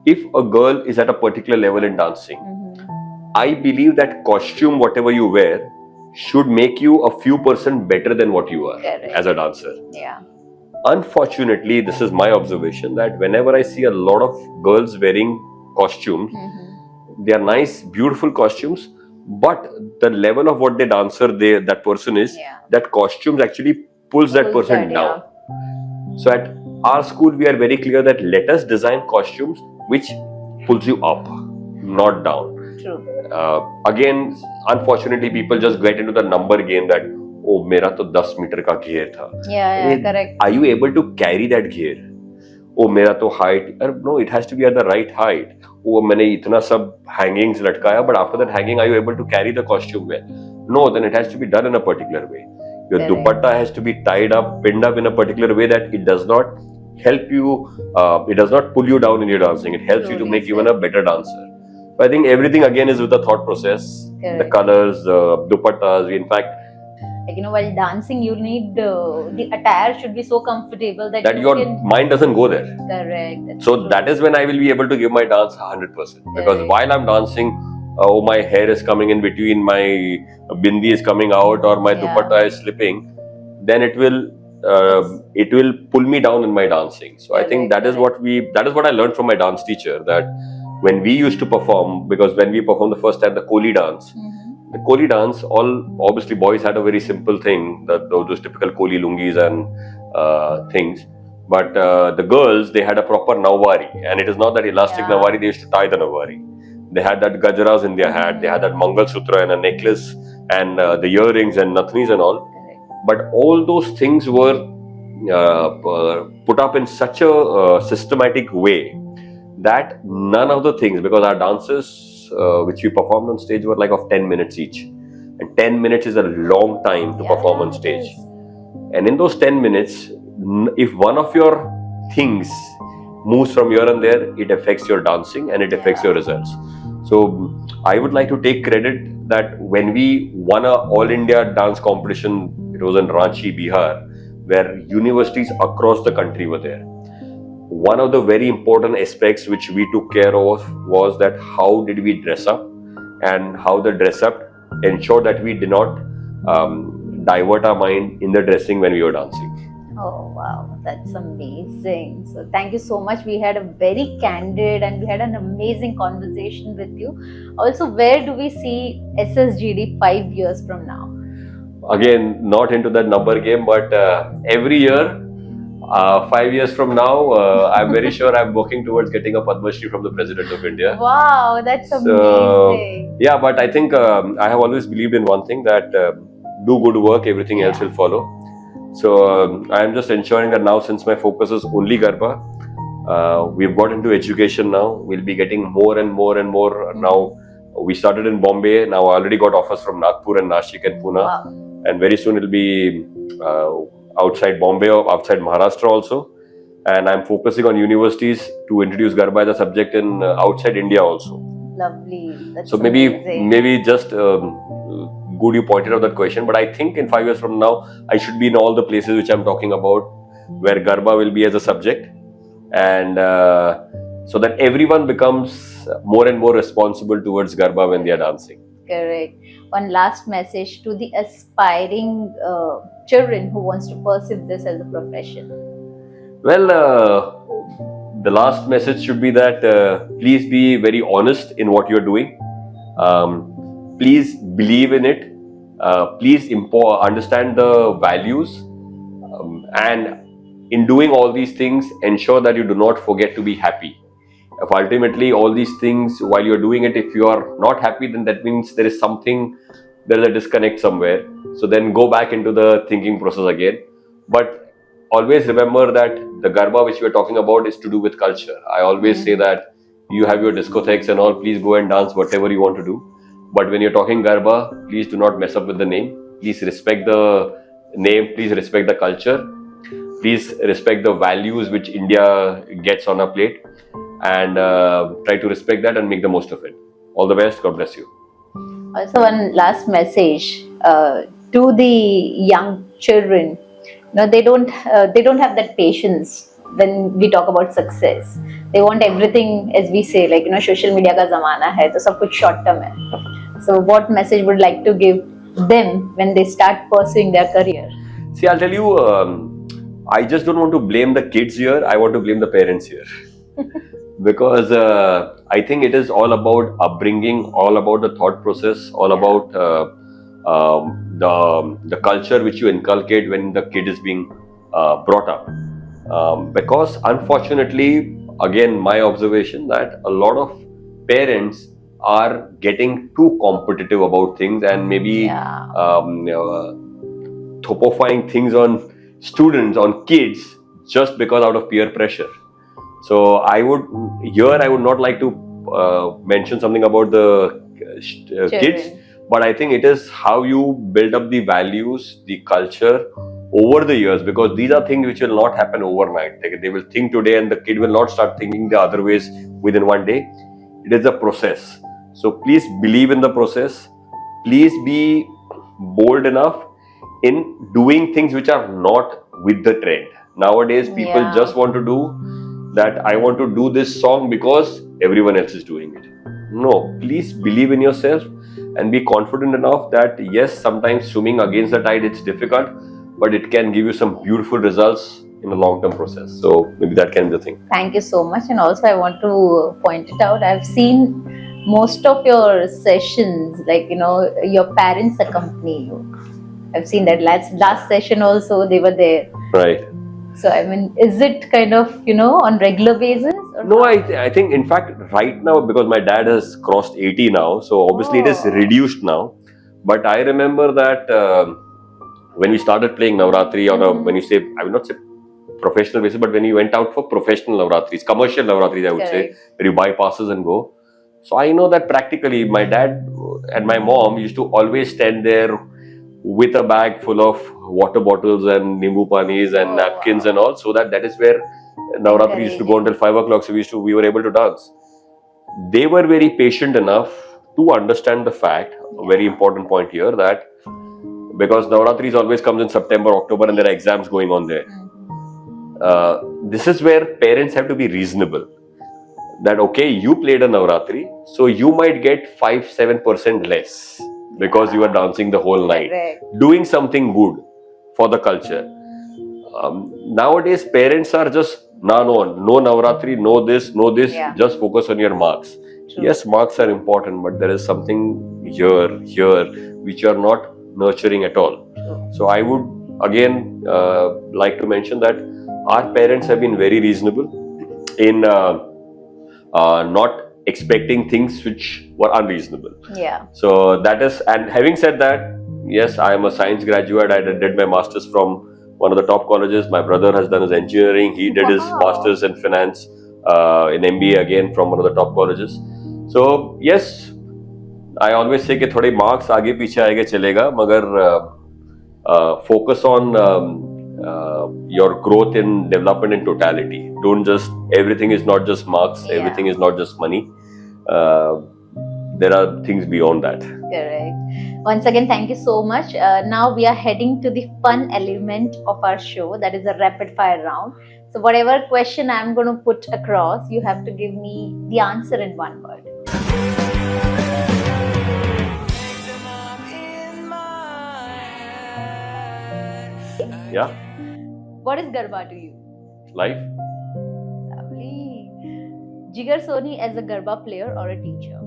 if a girl is at a particular level in dancing, I believe that costume, whatever you wear, should make you a few % better than what you are as a dancer. Yeah. Unfortunately, this is my observation that whenever I see a lot of girls wearing costumes, they are nice, beautiful costumes, but the level of what the dancer that person is, that costumes actually pulls that person down. So at our school, we are very clear that let us design costumes which pulls you up, not down. True. Again, unfortunately, people just get into the number game that, oh, मेरा तो 10 metre का घेर था. Yeah, correct. Are you able to carry that घेर? Oh, मेरा तो height. No, it has to be at the right height. Oh, मैंने इतना सब hangings लटकाया, but after that hanging, are you able to carry the costume well? No, then it has to be done in a particular way. Your dupatta has to be tied up, pinned up in a particular way that it does not help you, it does not pull you down in your dancing. It helps you to make even a better dancer. So I think everything again is with the thought process, the colors, the dupattas. In fact, like, while dancing, you need the attire should be so comfortable that your mind doesn't go there. Correct. So that is when I will be able to give my dance 100%. Because while I'm dancing, oh, my hair is coming in between, my bindi is coming out, or my dupatta is slipping, then it will pull me down in my dancing. So I think that is what I learned from my dance teacher, that when we used to perform, because when we performed the first time the Koli dance, the Koli dance, obviously boys had a very simple thing, those typical Koli lungis and things. But the girls, they had a proper nawari, and it is not that elastic nawari, they used to tie the nawari. They had that gajras in their hat, they had that Mangal Sutra and a necklace and the earrings and nathnis and all. But all those things were put up in such a systematic way that none of the things, because our dances which we performed on stage were like of 10 minutes each. And 10 minutes is a long time to perform on stage. And in those 10 minutes, if one of your things moves from here and there, it affects your dancing and it affects your results. So I would like to take credit that when we won a All India dance competition, it was in Ranchi, Bihar, where universities across the country were there. One of the very important aspects which we took care of was that how did we dress up, and how the dress up ensured that we did not divert our mind in the dressing when we were dancing. Oh wow, that's amazing. So thank you so much. We had a very candid and we had an amazing conversation with you. Also, where do we see SSGD 5 years from now? Again, not into that number game, but every year, 5 years from now, I'm very sure I'm working towards getting a Padma Shri from the President of India. Wow, that's amazing. Yeah, but I think I have always believed in one thing, that do good work, everything else will follow. So I am just ensuring that now, since my focus is only Garba, we've got into education now. We'll be getting more and more and more now. We started in Bombay. Now I already got offers from Nagpur and Nashik and Pune. Wow. And very soon it'll be outside Bombay or outside Maharashtra also. And I'm focusing on universities to introduce Garba as a subject in outside India also. Lovely. That's So amazing. maybe just good you pointed out that question. But I think in 5 years from now, I should be in all the places which I'm talking about, where Garba will be as a subject, and so that everyone becomes more and more responsible towards Garba when they are dancing. Correct. One last message to the aspiring children who wants to pursue this as a profession. Well, the last message should be that please be very honest in what you're doing. Please believe in it. Please understand the values. And in doing all these things, ensure that you do not forget to be happy. If ultimately all these things, while you're doing it, if you are not happy, then that means there is a disconnect somewhere. So then go back into the thinking process again. But always remember that the Garba which we are talking about is to do with culture. I always say that you have your discotheques and all, please go and dance whatever you want to do. But when you're talking Garba, please do not mess up with the name. Please respect the name, please respect the culture. Please respect the values which India gets on a plate, and try to respect that and make the most of it. All the best. God bless you. Also, one last message to the young children. They don't have that patience when we talk about success. They want everything, as we say, like social media ka zamana hai, to sab kuch short term hai. So, what message would like to give them when they start pursuing their career? See, I'll tell you, I just don't want to blame the kids here. I want to blame the parents here. Because I think it is all about upbringing, all about the thought process, all about the culture which you inculcate when the kid is being brought up. Because unfortunately, again, my observation that a lot of parents are getting too competitive about things and maybe thopifying things on students, on kids, just because out of peer pressure. So I would not like to mention something about the kids, but I think it is how you build up the values, the culture over the years, because these are things which will not happen overnight. They will think today and the kid will not start thinking the other ways within one day. It is a process. So please believe in the process. Please be bold enough in doing things which are not with the trend. Nowadays, people just want to do that. I want to do this song because everyone else is doing it. No, please believe in yourself and be confident enough that yes, sometimes swimming against the tide, it's difficult, but it can give you some beautiful results in a long-term process. So maybe that can be the thing. Thank you so much. And also I want to point it out, I've seen most of your sessions, like, your parents accompany you. I've seen that last session also, they were there. Right. So, I mean, is it kind of, on regular basis? Or no, I think, in fact, right now, because my dad has crossed 80 now, so obviously it is reduced now. But I remember that when we started playing Navratri, or when you say, I will not say professional basis, but when you went out for professional Navratris, commercial Navratris, I would say, where you buy passes and go. So I know that practically my dad and my mom used to always stand there with a bag full of water bottles and nimbu panis and napkins and all, so that is where Navratri used to go until 5 o'clock, so we were able to dance. They were very patient enough to understand the fact, a very important point here, that because Navratri always comes in September, October, and there are exams going on there. This is where parents have to be reasonable. That okay, you played a Navratri, so you might get 5-7% less because you are dancing the whole night, doing something good for the culture. Nowadays, parents are just no Navratri, no this, just focus on your marks. True. Yes, marks are important, but there is something here, which you are not nurturing at all. True. So I would again like to mention that our parents have been very reasonable in not expecting things which were unreasonable. Yeah. So that is, and having said that, yes, I am a science graduate. I did my masters from one of the top colleges. My brother has done his engineering. He did his masters in finance, in MBA again from one of the top colleges. So yes, I always say कि थोड़े marks आगे पीछे आएगा चलेगा, मगर focus on your growth in development in totality. Don't just, everything is not just marks, everything is not just money. There are things beyond that. Correct. Once again, thank you so much. Now we are heading to the fun element of our show, that is a rapid fire round. So whatever question I'm going to put across, you have to give me the answer in one word. Yeah. What is Garba to you? Life. Lovely. Jigar Soni as a Garba player or a teacher?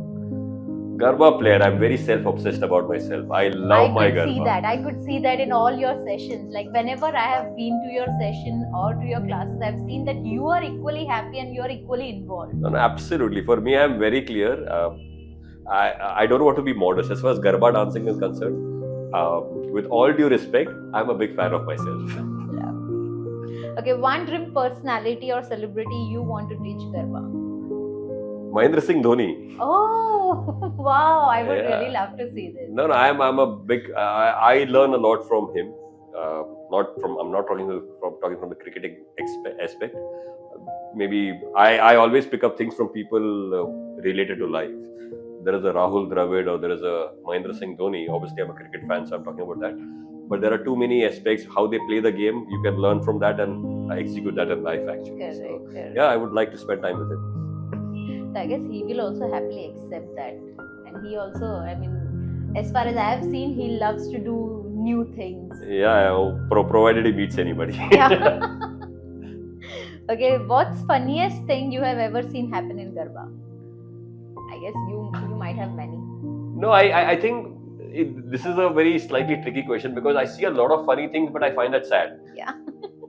Garba player. I'm very self-obsessed about myself. I love my Garba. I could see that in all your sessions. Like whenever I have been to your session or to your classes, I've seen that you are equally happy and you are equally involved. No, absolutely. For me, I'm very clear. I don't want to be modest as far as Garba dancing is concerned. With all due respect, I'm a big fan of myself. Okay, one dream personality or celebrity you want to teach Garba? Mahendra Singh Dhoni. Oh, wow! I would really love to see this. No, I'm a big. I learn a lot from him. I'm not talking from the cricketing aspect. Maybe I always pick up things from people related to life. There is a Rahul Dravid or there is a Mahendra Singh Dhoni. Obviously, I'm a cricket fan, so I'm talking about that. But there are too many aspects how they play the game. You can learn from that and execute that in life, actually. Correct. Yeah, I would like to spend time with him. So I guess he will also happily accept that. And he also, I mean, as far as I have seen, he loves to do new things. Yeah, provided he meets anybody. Yeah. Okay, what's funniest thing you have ever seen happen in Garba? I guess you might have many. No, I think this is a very slightly tricky question because I see a lot of funny things, but I find that sad. Yeah.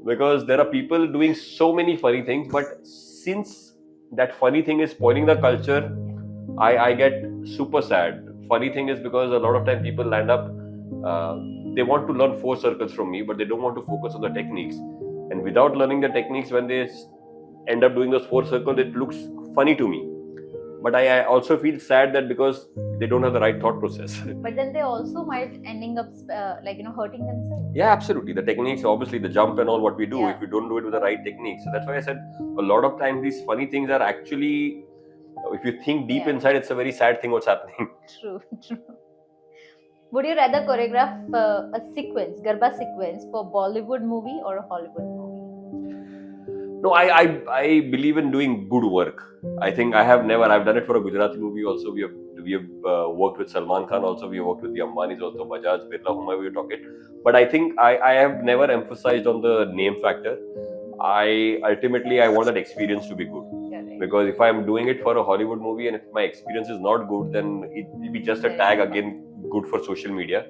Because there are people doing so many funny things, but since that funny thing is spoiling the culture, I get super sad. Funny thing is because a lot of time people land up, they want to learn 4 circles from me, but they don't want to focus on the techniques. And without learning the techniques, when they end up doing those 4 circles, it looks funny to me. But I also feel sad that because they don't have the right thought process. But then they also might ending up hurting themselves. Yeah, absolutely. The techniques, obviously, the jump and all what we do, if we don't do it with the right techniques. So that's why I said a lot of times these funny things are actually, if you think deep inside, it's a very sad thing what's happening. True. Would you rather choreograph a sequence, Garba sequence, for Bollywood movie or a Hollywood movie? No, I believe in doing good work. I think I've done it for a Gujarati movie also. We have worked with Salman Khan also. We have worked with the Ambanis also, Bajaj, Birla, whomever we were talking. But I think I have never emphasized on the name factor. I want that experience to be good. Because if I'm doing it for a Hollywood movie and if my experience is not good, then it will be just a tag again, good for social media.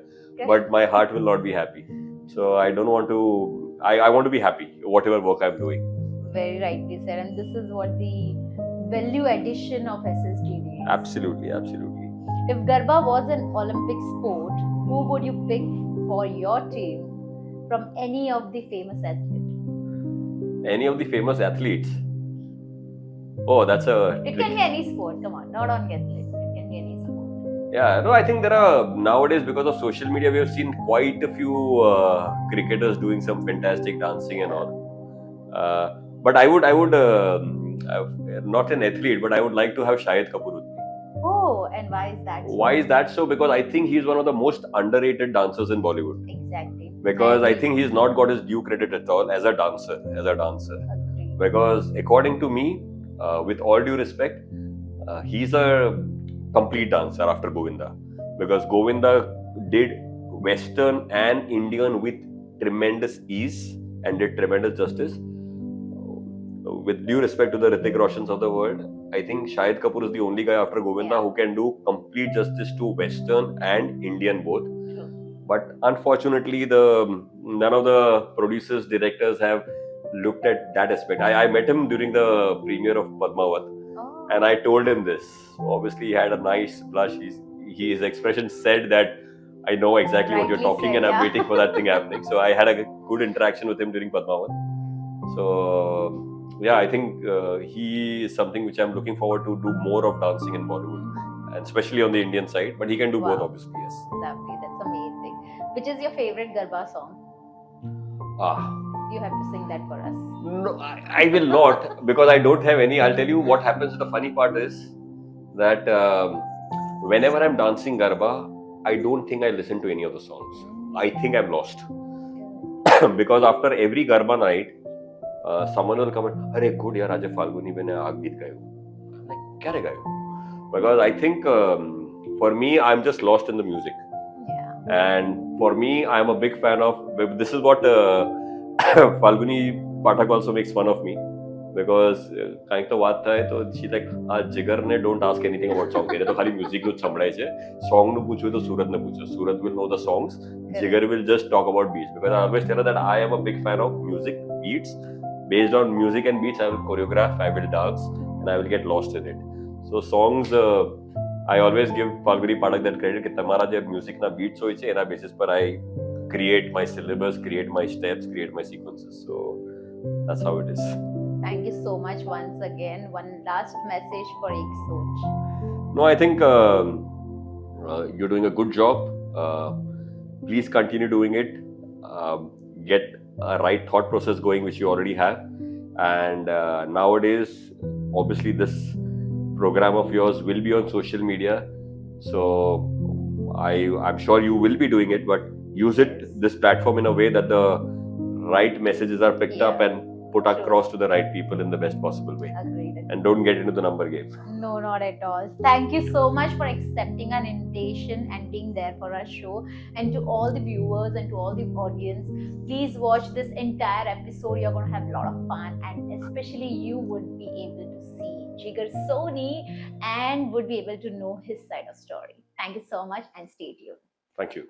But my heart will not be happy. So I don't want to. I want to be happy whatever work I'm doing. Very rightly said, and this is what the value addition of SSGD is. Absolutely. If Garba was an Olympic sport, who would you pick for your team from any of the famous athletes? Any of the famous athletes? Oh, that's a... It can be any sport, come on, not on athlete. It can be any sport. Yeah, no, I think there are, nowadays because of social media, we have seen quite a few cricketers doing some fantastic dancing and all. But I would not an athlete, but I would like to have Shahid Kapoor with me. Oh, and why is that so? Why is that so? Because I think he's one of the most underrated dancers in Bollywood. Exactly. Because I think he's not got his due credit at all as a dancer. Agreed. Because according to me, with all due respect, he's a complete dancer after Govinda. Because Govinda did Western and Indian with tremendous ease and did tremendous justice. With due respect to the Hrithik Roshans of the world, I think Shahid Kapoor is the only guy after Govinda who can do complete justice to Western and Indian both. But unfortunately, none of the producers, directors have looked at that aspect. I met him during the premiere of Padmavat, and I told him this. Obviously, he had a nice blush. His expression said that I know exactly what you're talking and I'm waiting for that thing happening. So I had a good interaction with him during Padmavat. So yeah, I think he is something which I'm looking forward to do more of dancing in Bollywood. and especially on the Indian side. But he can do both, Wow. obviously. Yes. Lovely, that's amazing. Which is your favorite Garba song? Ah, You have to sing that for us. no, I will not because I don't have any. I'll tell you what happens. The funny part is that whenever I'm dancing Garba, I don't think I listen to any of the songs. I think I'm lost because after every Garba night, someone will comment, "Arey good yaar, aaj Falguni mein aag geet gayo." I'm like, "Kya re gayo?" Because I think for me, I'm just lost in the music. Yeah. And for me, I'm a big fan of. This is what Falguni Pathak also makes fun of me because કાંઈક તો વાત થાય તો she like આ જીગરને don't ask anything about song. એને તો ખાલી music નું જ સંભળાય છે. Song નું પૂછવું તો સુરતને પૂછો. Surat will know the songs. Jigar will just talk about beats because I always tell her that I am a big fan of music, beats. Based on music and beats, I will choreograph, I will dance, and I will get lost in it. So songs, I always give Falguni Pathak that credit કે તમારા જે મ્યુઝિકના beats હોય છે એના basis પર I create my syllabus, create my steps, create my sequences. So that's how it is. Thank you so much once again. One last message for Ek Soch. No, I think you're doing a good job. Please continue doing it. Get a right thought process going, which you already have. And nowadays, obviously, this program of yours will be on social media. So I'm sure you will be doing it, but use it, this platform, in a way that the right messages are picked up and put across to the right people in the best possible way. Agreed. And don't get into the number game. No, not at all. Thank you so much for accepting an invitation and being there for our show. And to all the viewers and to all the audience, please watch this entire episode. You're going to have a lot of fun, and especially you would be able to see Jigar Soni and would be able to know his side of story. Thank you so much and stay tuned. Thank you.